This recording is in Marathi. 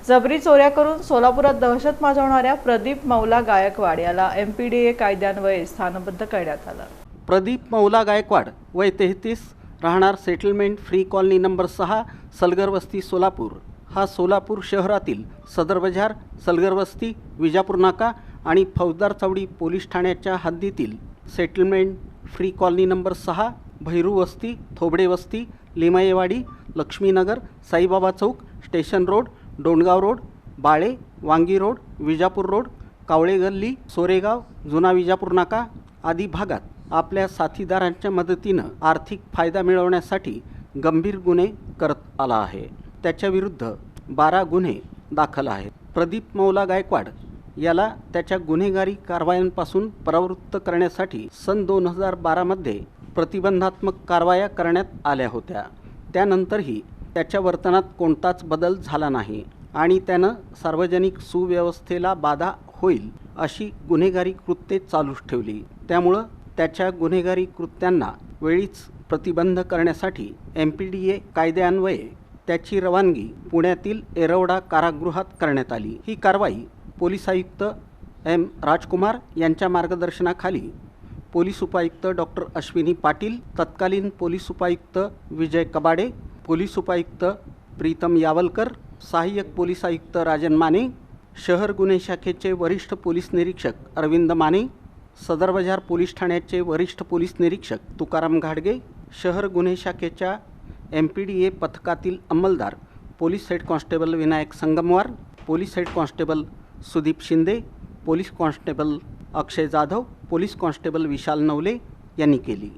जबरी चोऱ्या करून सोलापुरात दहशत माजवणाऱ्या प्रदीप मौला गायकवाड याला MPDA कायद्यान्वये स्थानबद्ध करण्यात आलं। प्रदीप मौला गायकवाड वय 33, राहणार settlement free colony number 6, Salgar वस्ती सोलापूर, हा सोलापूर शहरातील सदर बाजार, सलगर वस्ती, विजापूर नाका आणि फौजदार चौडी पोलीस ठाण्याच्या हद्दीतील settlement free colony number 6, Bhairu Vasti, Thobade Vasti, Limayewadi, Laxminagar, Saibaba Chowk, station road, Dongaon road, Bale, Wangi road, Vijapur road, कावळे गल्ली, सोरेगाव, जुना विजापूर नाका आदी भागात आपल्या साथीदारांच्या मदतीनं आर्थिक फायदा मिळवण्यासाठी गंभीर गुन्हे करत आला आहे। त्याच्या विरुद्ध 12 गुन्हे दाखल आहेत। प्रदीप मौला गायकवाड याला त्याच्या गुन्हेगारी कारवायांपासून परावृत्त करण्यासाठी सन 2012 मध्ये प्रतिबंधात्मक कारवाया करण्यात आल्या होत्या। त्यानंतरही त्याच्या वर्तनात कोणताच बदल झाला नाही आणि त्यानं सार्वजनिक सुव्यवस्थेला बाधा होईल अशी गुन्हेगारी कृत्ये चालूच ठेवली। त्यामुळं त्याच्या गुन्हेगारी कृत्यांना वेळीच प्रतिबंध करण्यासाठी MPDA कायद्यान्वये त्याची रवानगी पुण्यातील येरवडा कारागृहात करण्यात आली। ही कारवाई पोलीस आयुक्त M. राजकुमार यांच्या मार्गदर्शनाखाली पोलीस उपायुक्त डॉक्टर अश्विनी पाटील, तत्कालीन पोलीस उपायुक्त विजय कबाडे, पोलीस उपायुक्त प्रीतम यावलकर, सहाय्यक पोलीस आयुक्त राजन माने, शहर गुन्हे शाखेचे वरिष्ठ पोलीस निरीक्षक अरविंद माने, सदर बाजार पोलीस ठाण्याचे वरिष्ठ पोलीस निरीक्षक तुकाराम घाडगे, शहर गुन्हे शाखेच्या MPDA पथकातील अंमलदार police head constable Vinayak Sangamwar, police head constable Sudeep Shinde, police constable Akshay Jadhav, police constable Vishal Navale यांनी केली।